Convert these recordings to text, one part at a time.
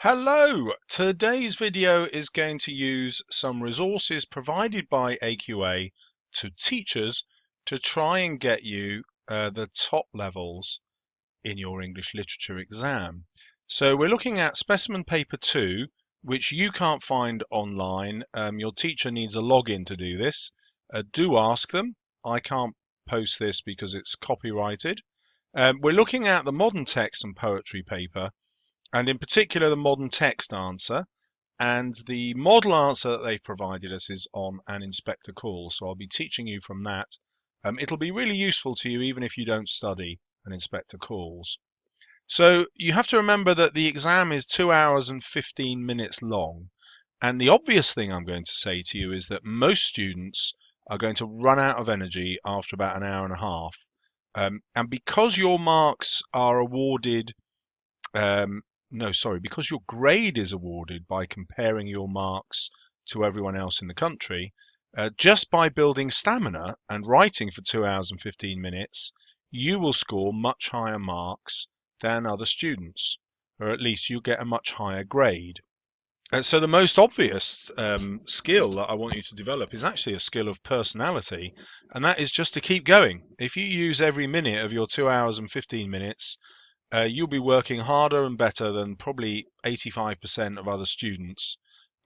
Hello! Today's video is going to use some resources provided by AQA to teachers to try and get you the top levels in your English literature exam. So we're looking at specimen paper 2, which you can't find online. Your teacher needs a login to do this. Do ask them. I can't post this because it's copyrighted. We're looking at the modern text and poetry paper, and in particular the modern text answer. And the model answer that they've provided us is on an inspector call. So I'll be teaching you from that. It'll be really useful to you even if you don't study an inspector calls. So you have to remember that the exam is 2 hours and 15 minutes long. And the obvious thing I'm going to say to you is that most students are going to run out of energy after about an hour and a half. And because your marks are awarded because your grade is awarded by comparing your marks to everyone else in the country, just by building stamina and writing for 2 hours and 15 minutes, you will score much higher marks than other students, or at least you'll get a much higher grade. So the most obvious skill that I want you to develop is actually a skill of personality, and that is just to keep going. If you use every minute of your 2 hours and 15 minutes, you'll be working harder and better than probably 85% of other students,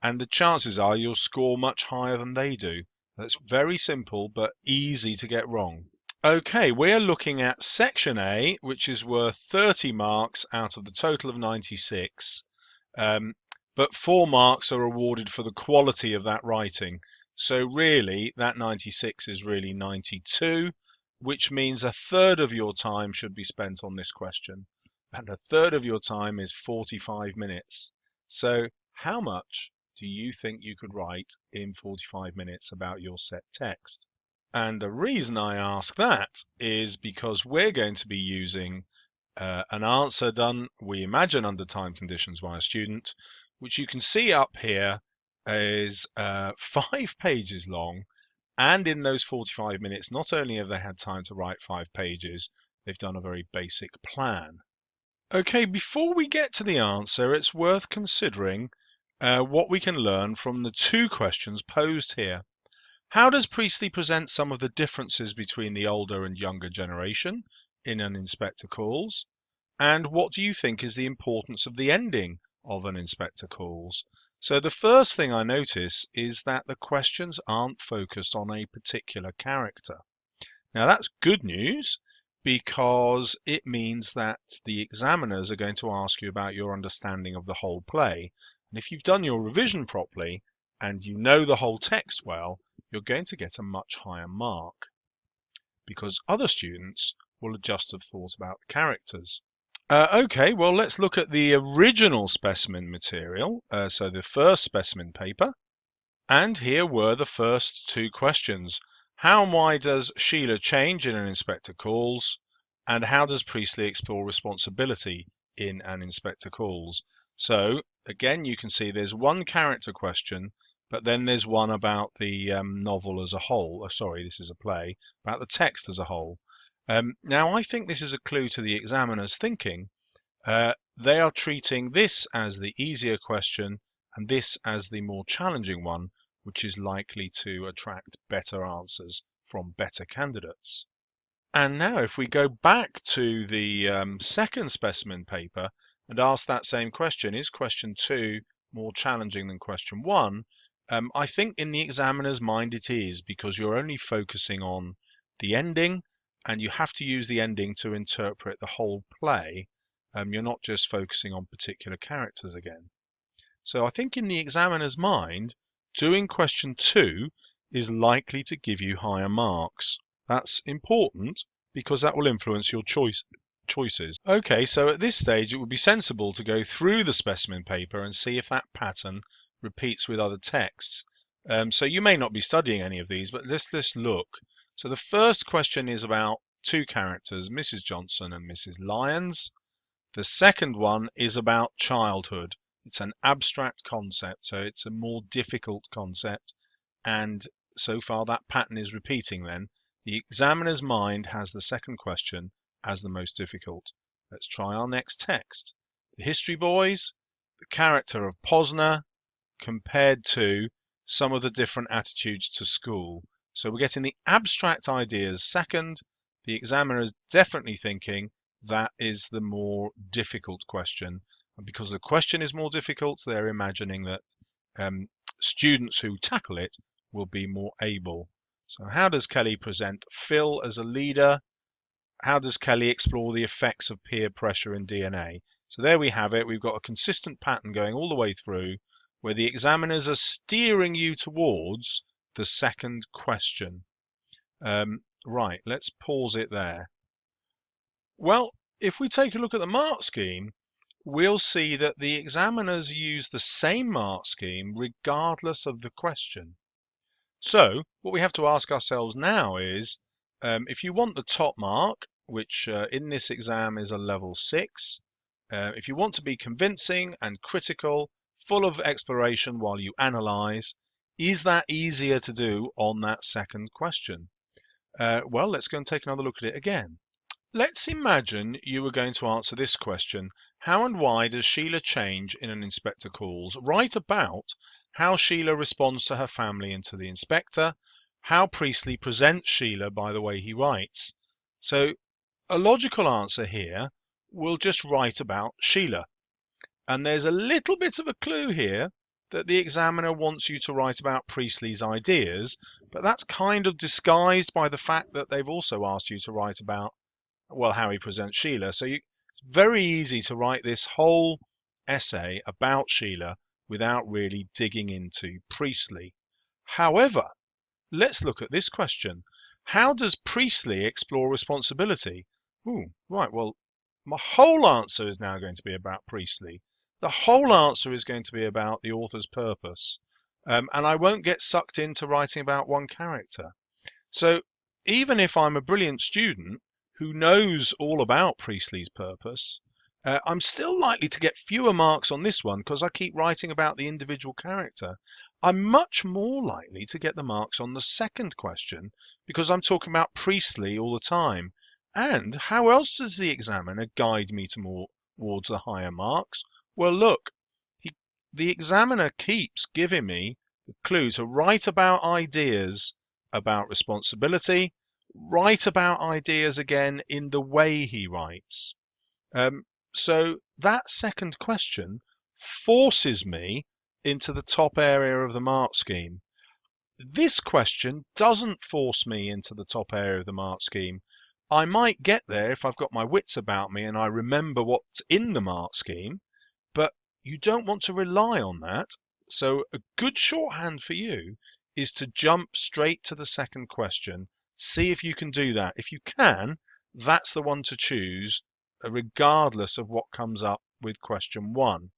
and the chances are you'll score much higher than they do. That's very simple but easy to get wrong. Okay, we're looking at section A, which is worth 30 marks out of the total of 96, but 4 marks are awarded for the quality of that writing. So really, that 96 is really 92, which means a third of your time should be spent on this question, and a third of your time is 45 minutes. So how much do you think you could write in 45 minutes about your set text? And the reason I ask that is because we're going to be using an answer done, we imagine, under time conditions by a student, which you can see up here is 5 pages long. And in those 45 minutes, not only have they had time to write 5 pages, they've done a very basic plan. Okay, before we get to the answer, it's worth considering what we can learn from the 2 questions posed here. How does Priestley present some of the differences between the older and younger generation in an inspector calls? And what do you think is the importance of the ending of an inspector calls? So the first thing I notice is that the questions aren't focused on a particular character. Now that's good news, because it means that the examiners are going to ask you about your understanding of the whole play. And if you've done your revision properly and you know the whole text well, you're going to get a much higher mark, because other students will just have thought about the characters. Okay, well, let's look at the original specimen material, so the first specimen paper. And here were the first 2 questions. How and why does Sheila change in an inspector calls? And how does Priestley explore responsibility in an inspector calls? So again, you can see there's one character question, but then there's one about the novel as a whole. Sorry, this is a play, about the text as a whole. Now, I think this is a clue to the examiner's thinking. They are treating this as the easier question and this as the more challenging one, which is likely to attract better answers from better candidates. And now if we go back to the second specimen paper and ask that same question, is question 2 more challenging than question 1? I think in the examiner's mind it is, because you're only focusing on the ending, and you have to use the ending to interpret the whole play. You're not just focusing on particular characters again. So I think in the examiner's mind, doing question 2 is likely to give you higher marks. That's important because that will influence your choices. Okay, so at this stage it would be sensible to go through the specimen paper and see if that pattern repeats with other texts. So you may not be studying any of these, but let's just look. So the first question is about 2 characters, Mrs. Johnson and Mrs. Lyons. The second one is about childhood. It's an abstract concept, so it's a more difficult concept, and so far that pattern is repeating then. The examiner's mind has the second question as the most difficult. Let's try our next text. The History Boys, the character of Posner compared to some of the different attitudes to school. So we're getting the abstract ideas second. The examiner is definitely thinking that is the more difficult question. And because the question is more difficult, they're imagining that students who tackle it will be more able. So how does Kelly present Phil as a leader? How does Kelly explore the effects of peer pressure in DNA? So there we have it. We've got a consistent pattern going all the way through where the examiners are steering you towards the second question. Right, let's pause it there. Well, if we take a look at the mark scheme, we'll see that the examiners use the same mark scheme regardless of the question. So what we have to ask ourselves now is, if you want the top mark, which in this exam is a level 6, if you want to be convincing and critical, full of exploration while you analyze, is that easier to do on that second question? Well, let's go and take another look at it again. Let's imagine you were going to answer this question. How and why does Sheila change in an inspector calls? Write about how Sheila responds to her family and to the inspector, how Priestley presents Sheila by the way he writes. So a logical answer here will just write about Sheila. And there's a little bit of a clue here that the examiner wants you to write about Priestley's ideas, but that's kind of disguised by the fact that they've also asked you to write about, well, how he presents Sheila. So it's very easy to write this whole essay about Sheila without really digging into Priestley. However, let's look at this question. How does Priestley explore responsibility? Ooh, right, well, my whole answer is now going to be about Priestley. The whole answer is going to be about the author's purpose. And I won't get sucked into writing about one character. So even if I'm a brilliant student who knows all about Priestley's purpose, I'm still likely to get fewer marks on this one because I keep writing about the individual character. I'm much more likely to get the marks on the second question because I'm talking about Priestley all the time. And how else does the examiner guide me towards the higher marks? Well, look, the examiner keeps giving me the clue to write about ideas about responsibility, write about ideas again in the way he writes. So that second question forces me into the top area of the mark scheme. This question doesn't force me into the top area of the mark scheme. I might get there if I've got my wits about me and I remember what's in the mark scheme, but you don't want to rely on that. So a good shorthand for you is to jump straight to the second question. See if you can do that. If you can, that's the one to choose, regardless of what comes up with question 1.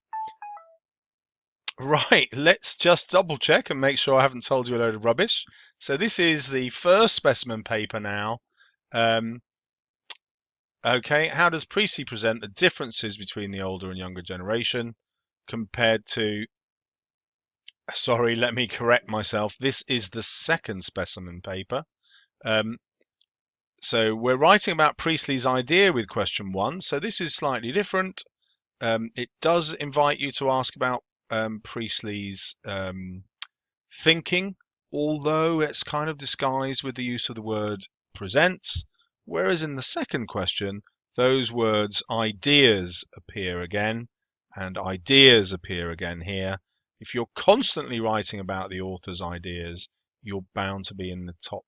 Right, let's just double check and make sure I haven't told you a load of rubbish. So this is the first specimen paper now. Okay, how does Priestley present the differences between the older and younger generation compared to, sorry, let me correct myself. This is the second specimen paper. So we're writing about Priestley's idea with question 1. So this is slightly different. It does invite you to ask about Priestley's thinking, although it's kind of disguised with the use of the word presents. Whereas in the second question, those words ideas appear again, and ideas appear again here. If you're constantly writing about the author's ideas, you're bound to be in the top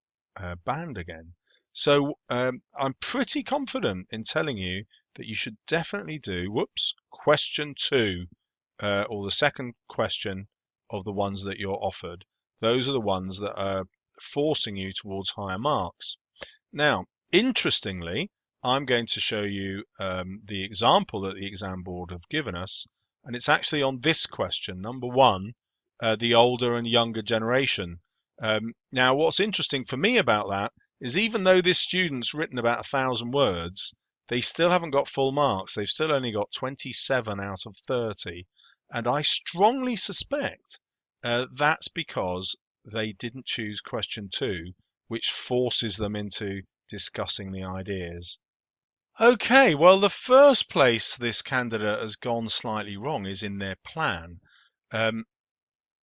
band again. So I'm pretty confident in telling you that you should definitely do, question 2, or the second question of the ones that you're offered. Those are the ones that are forcing you towards higher marks. Now, interestingly, I'm going to show you the example that the exam board have given us, and it's actually on this question, number 1, the older and younger generation. Now, what's interesting for me about that is even though this student's written about 1,000 words, they still haven't got full marks. They've still only got 27 out of 30. And I strongly suspect that's because they didn't choose question 2, which forces them into discussing the ideas. Okay, well, the first place this candidate has gone slightly wrong is in their plan. Um,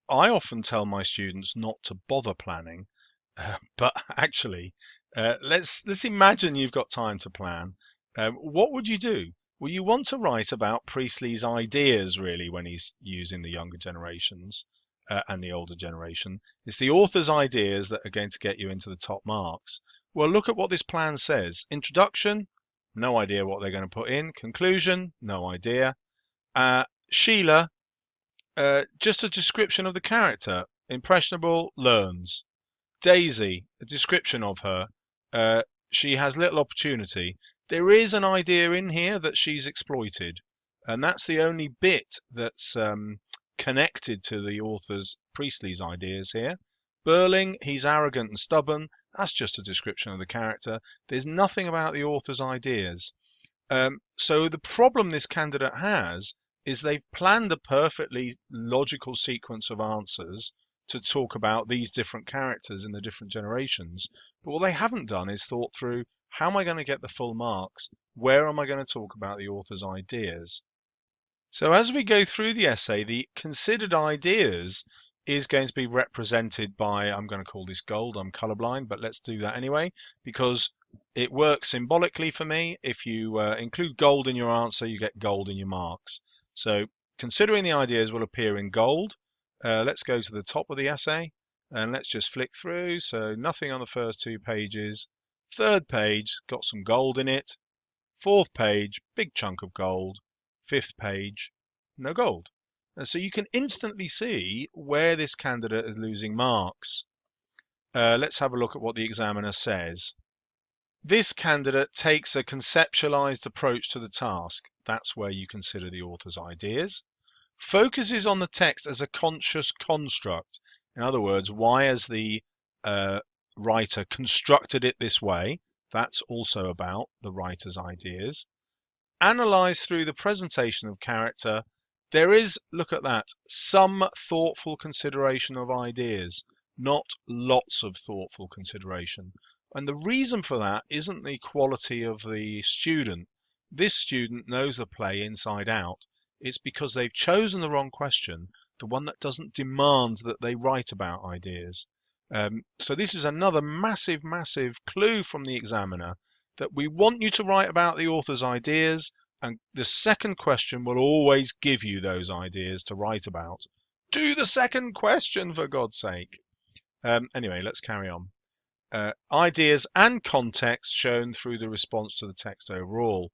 I often tell my students not to bother planning, but actually, let's imagine you've got time to plan. What would you do? Well, you want to write about Priestley's ideas, really, when he's using the younger generations and the older generation. It's the author's ideas that are going to get you into the top marks. Well, look at what this plan says. Introduction, no idea what they're going to put in. Conclusion, no idea. Sheila, just a description of the character. Impressionable, learns. Daisy, a description of her. Uh, she has little opportunity. There is an idea in here that she's exploited, and that's the only bit that's connected to the author's Priestley's ideas here. Burling, he's arrogant and stubborn. That's just a description of the character. There's nothing about the author's ideas. So the problem this candidate has is they've planned a perfectly logical sequence of answers to talk about these different characters in the different generations. But what they haven't done is thought through, how am I going to get the full marks? Where am I going to talk about the author's ideas? So as we go through the essay, the considered ideas is going to be represented by, I'm going to call this gold, I'm colorblind, but let's do that anyway, because it works symbolically for me. If you include gold in your answer, you get gold in your marks. So considering the ideas will appear in gold. Let's go to the top of the essay and let's just flick through. So nothing on the first two pages. Third page, got some gold in it. Fourth page, big chunk of gold. Fifth page, no gold. And so you can instantly see where this candidate is losing marks. Let's have a look at what the examiner says. This candidate takes a conceptualized approach to the task. That's where you consider the author's ideas. Focuses on the text as a conscious construct. In other words, why has the writer constructed it this way? That's also about the writer's ideas. Analyzed through the presentation of character, there is, look at that, some thoughtful consideration of ideas, not lots of thoughtful consideration. And the reason for that isn't the quality of the student. This student knows the play inside out. It's because they've chosen the wrong question, the one that doesn't demand that they write about ideas. So this is another massive, massive clue from the examiner that we want you to write about the author's ideas, and the second question will always give you those ideas to write about. Do the second question, for God's sake. Anyway, let's carry on. Ideas and context shown through the response to the text overall.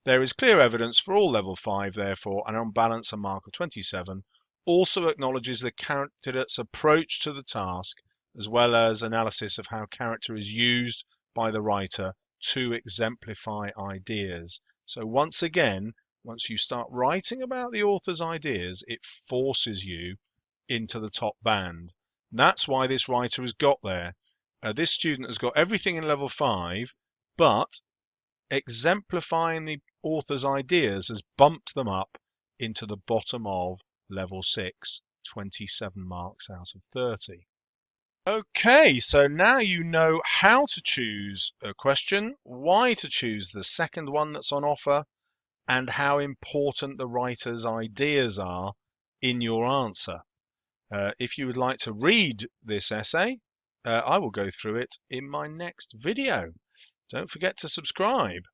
There is clear evidence for all level 5, therefore, and on balance a mark of 27 also acknowledges the candidate's approach to the task, as well as analysis of how character is used by the writer to exemplify ideas. So once again, once you start writing about the author's ideas, it forces you into the top band. And that's why this writer has got there. This student has got everything in level 5, but exemplifying the author's ideas has bumped them up into the bottom of level 6, 27 marks out of 30. Okay, so now you know how to choose a question, why to choose the second one that's on offer, and how important the writer's ideas are in your answer. If you would like to read this essay, I will go through it in my next video. Don't forget to subscribe.